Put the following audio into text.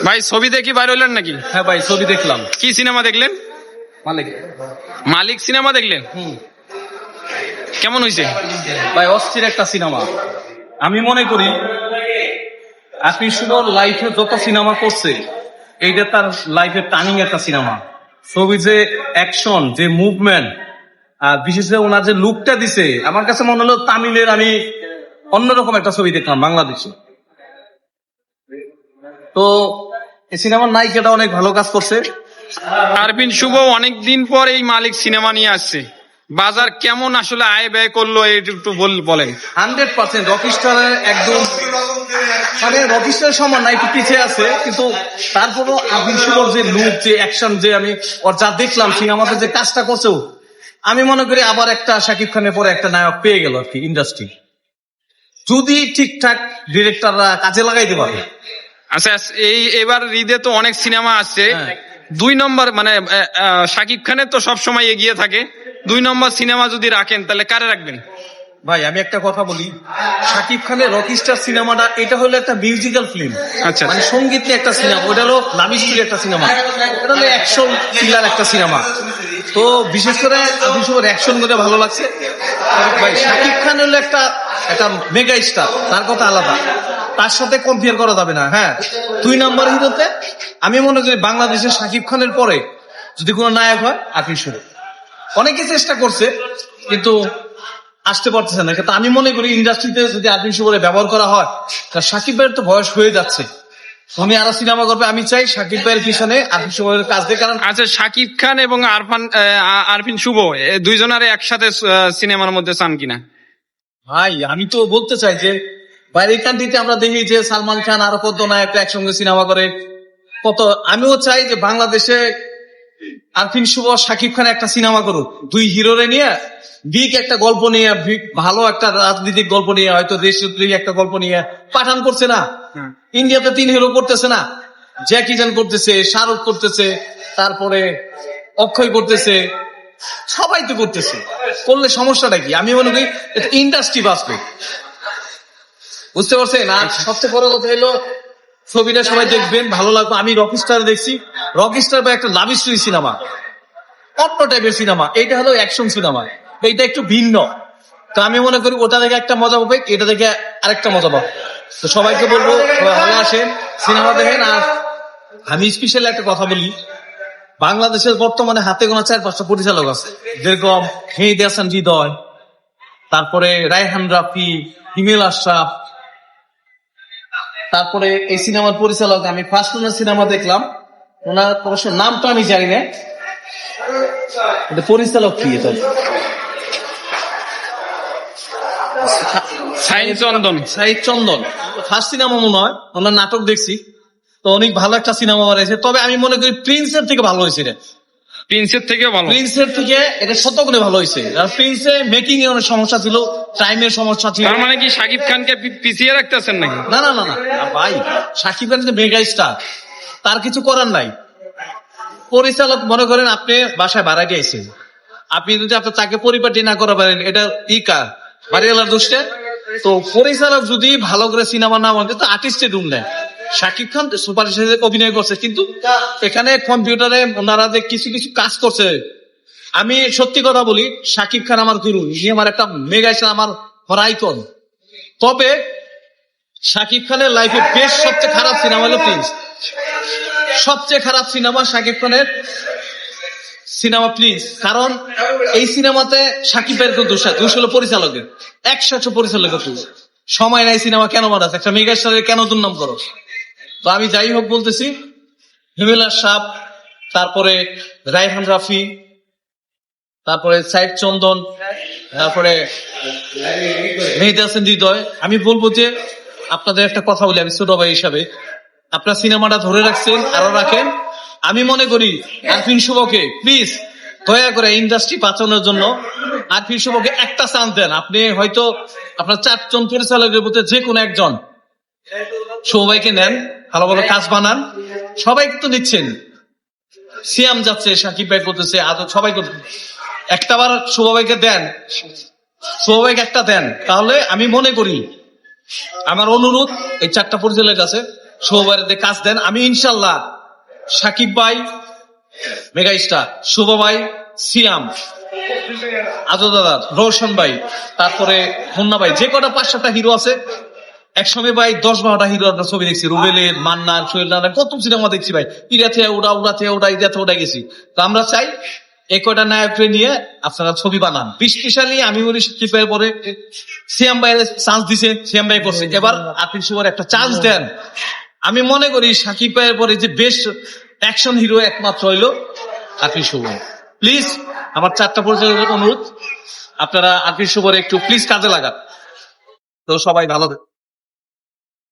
ভাই ছবি দেখি বাইর হইলেন নাকি? হ্যাঁ ভাই, ছবি দেখলাম। কি সিনেমা দেখলেন? মালিক। মালিক সিনেমা দেখলেন? কেমন হয়েছে ভাই অস্থির একটা সিনেমা। আমি মনে করি আপনি শুভ লাইফে যত সিনেমা করছে এইটা তার লাইফের টার্নিং একটা সিনেমা। ছবি যে অ্যাকশন, যে মুভমেন্ট, আর বিশেষ করে ওনার যে লুকটা দিছে, আমার কাছে মনে হলো তামিলের আমি অন্যরকম একটা ছবি দেখলাম বাংলাদেশে। তো এই সিনেমার নায়িকাটা অনেক ভালো কাজ করছে। আরফিন শুভ অনেকদিন পর এই মালিক সিনেমা নিয়ে আসছে, বাজার কেমন আসলে আয় ব্যয় করলো একটু বলেন। 100% রকিস্টারের একদম মানে রকিস্টারের সমান না, একটু পিছিয়ে আছে, কিন্তু তারপরও আরফিন শুভর যে লুক, যে অ্যাকশন, যে আমি ওর যা দেখলাম সিনেমাতে যে কাজটা করছে, আমি মনে করি আবার একটা শাকিব খানের পরে একটা নায়ক পেয়ে গেল আর কি ইন্ডাস্ট্রি, যদি ঠিকঠাক ডিরেক্টররা কাজে লাগাইতে পারে। আচ্ছা, এই এবার ঈদে তো অনেক সিনেমা আসছে। 2 নম্বর মানে শাকিব খানের তো সব সময় এগিয়ে থাকে, 2 নম্বর সিনেমা যদি রাখেন তাহলে কারে রাখবেন? ভাই আমি একটা কথা বলি, শাকিব খানের রকিস্টার সিনেমাটা এটা হলো একটা মিউজিক্যাল ফিল্ম, আচ্ছা, মানে সঙ্গীত নিয়ে একটা সিনেমা। ওটা হলো লাভ স্টোরি একটা সিনেমা, এটা হলো অ্যাকশন থ্রিলার একটা সিনেমা। তো বিশেষ করে আপনি সবার অ্যাকশন করে ভালো লাগছে। ভাই শাকিব খান হলো একটা মেগা স্টার, তার কথা আলাদা, তার সাথে কম্পেয়ার করা যাবে না। হ্যাঁ, 2 নম্বর হিরোতে আমি মনে করি বাংলাদেশের শাকিব খানের পরে যদি কোনো নায়ক হয় আরফিন শুভ। অনেকে চেষ্টা করছে কিন্তু আসতে পারতেছে না, কিন্তু আমি মনে করি ইন্ডাস্ট্রিতে যদি আরফিন শুভরে ব্যবহার করা হয়, তা শাকিব ভাইয়ের তো বয়স হয়ে যাচ্ছে, উনি আরো সিনেমা করবে। আমি চাই শাকিব ভাইয়ের পিছনে আরফিন শুভের কাজ দিয়ে। কারণ আচ্ছা, শাকিব খান এবং আরফিন শুভ দুইজনের একসাথে সিনেমার মধ্যে চান কিনা? ভাই আমি তো বলতে চাই যে বাইরের কান্ট্রিতে আমরা দেখি যে সালমান খান আরো কত নায়ক একসঙ্গে সিনেমা করে, কত। আমিও চাই যে বাংলাদেশে আরফিন শুভ শাকিব খান একটা সিনেমা করুক, 2 হিরোরে নিয়ে বিগ একটা গল্প নিয়ে, ভালো একটা রাজনৈতিক গল্প নিয়ে, হয়তো দেশপ্রিয় একটা গল্প নিয়ে। পাঠান করছে না, ইন্ডিয়াতে 3 হিরো করতেছে না, জ্যাকি চ্যান করতেছে, শাহরুখ করতেছে, তারপরে অক্ষয় করতেছে, সবাই তো করতেছে। করলে সমস্যাটা কি? আমি মনে করি এটা ইন্ডাস্ট্রি বাঁচবে, বুঝতে পারছেন? আর সবচেয়ে বড় কথা হলো ছবিটা সবাই দেখবেন, ভালো লাগবে। আমি রকিস্টার দেখছি, রকিস্টার বা একটা লাভ স্টোরি সিনেমা, অন্য টাইপের সিনেমা। এইটা হলো অ্যাকশন সিনেমা, এইটা একটু ভিন্ন। তো আমি মনে করি ওটা দেখে একটা মজা পাবে, এটা দেখে আরেকটা মজা পাবে। তো সবাইকে বলবো সবাই ভালো আসেন, সিনেমা দেখেন। আর আমি স্পেশালি একটা কথা বলি, বাংলাদেশের বর্তমানে হাতে গোনা 4-5টা পরিচালক আছে, যেরকম মেহেদী হাসান হৃদয়, তারপরে রায়হান রাফি, হিমেল আশরাফ, তারপরে এই সিনেমার পরিচালক, আমি ফার্স্ট ওনার সিনেমা দেখলাম, ওনার অবশ্য নামটা আমি জানি না, পরিচালক কি এটা, সাহিদ চন্দন। ফার্স্ট সিনেমা মনে হয়, ওনার নাটক দেখছি, তো অনেক ভালো একটা সিনেমা বানিয়েছে। তবে আমি মনে করি প্রিন্সের থেকে ভালো হয়েছে এটা, প্রিন্সের থেকে ভালো, প্রিন্সের থেকে এটা শতগুণে ভালো হয়েছে। আর প্রিন্সে মেকিং এ অনেক সমস্যা ছিল, টাইমের সমস্যা ছিল। তার মানে কি শাকিব খানকে পিছিয়ে রাখতেছেন নাকি? না না না না ভাই, শাকিব খান মেগা স্টার, তার কিছু করার নাই। পরিচালক মনে করেন আপনি বাসায় ভাড়া দিয়েছেন, আপনি যদি আপনার তাকে পরিপাটি না করা পারেন, এটা কার বাড়িওয়ালার দোষে? তো পরিচালক যদি ভালো করে সিনেমা না বানাতে, তো আর্টিস্টের রুম নেয়। শাকিব খান সুপার হিসেবে অভিনয় করছে, কিন্তু এখানে কম্পিউটারে ওনারা যে কিছু কিছু কাজ করছে, আমি সত্যি কথা বলি, শাকিব খান আমার গুরু, ইনি আমার একটা মেগা স্টার, আমার আইকন। তবে শাকিব খানের লাইফে বেস্ট সবচেয়ে খারাপ সিনেমা হলো প্রিন্স। সবচেয়ে খারাপ সিনেমা শাকিব খানের সিনেমা প্লিজ। কারণ এই সিনেমাতে শাকিব ভাইয়ের কোন দোষ হলো পরিচালকের, 100 পরিচালকের দোষ। সময় নাই সিনেমা কেন বানাচ্ছে, একটা মেগা স্টারের কেন দুর্নাম করো? তো আমি যাই হোক বলতেছি, হিমেল আশরাফ, তারপরে রায়হান রাফি, তারপরে সাইদ চন্দন, তারপরে মেহেদী হাসান হৃদয়। আমি বলবো যে আপনাদের একটা কথা বলি, আমি ছোট ভাই হিসাবে, আপনার সিনেমাটা ধরে রাখছেন, আরো রাখেন। আমি মনে করি আরফিন শুভকে প্লিজ দয়া করে ইন্ডাস্ট্রি বাঁচানোর জন্য আরফিন শুভকে একটা চান্স দেন। আপনি হয়তো আপনার 4 জন পরিচালকের মধ্যে যে কোনো একজন সবাইকে নেন, ভালো ভালো কাজ বানান। সবাই তো নিচ্ছেন, সিয়াম যাচ্ছে, শাকিব ভাই করতেছে, আদর সবাই করতেছে, একটাবার শুভভাইকে দেন, শুভভাইকে একটা দেন। তাহলে আমি মনে করি, আমার অনুরোধ এই 4টা পরিচালকের কাছে, শুভ ভাইয়ের কাজ দেন, আমি ইনশাল্লাহ সাকিব ভাই মেগা স্টার, শুভ ভাই সিয়াম, আজও দাদা, রোশন ভাই, তারপরে মুন্না ভাই, যে কটা 5-7টা হিরো আছে একসঙ্গে ভাই 10-12টা হিরো আমরা ছবি দেখছি, রুবেলের, মান্নার, সোহেল রানার, কত সিনেমা দেখছি ভাই, ইরাতে ওরা উড়াতে ওটা ইরাতে ওটা গেছি। তো আমরা চাই এই কয়টা নায়ককে নিয়ে আপনারা ছবি বানান। স্পেশালি আমি বলি সাকিব ভাইয়ের পরে সিয়াম ভাইয়ের চান্স দিছে, সিয়াম ভাই করছে, এবার আতিফ শুভর একটা চান্স দেন। আমি মনে করি সাকিব ভাইয়ের পরে যে বেস্ট অ্যাকশন হিরো একমাত্র হইলো আতিফ শুভ। প্লিজ আমার 4টা পর্যায়ের অনুরোধ, আপনারা আতিফ শুভর একটু প্লিজ কাজে লাগান। তো সবাই ভালো থাকবেন।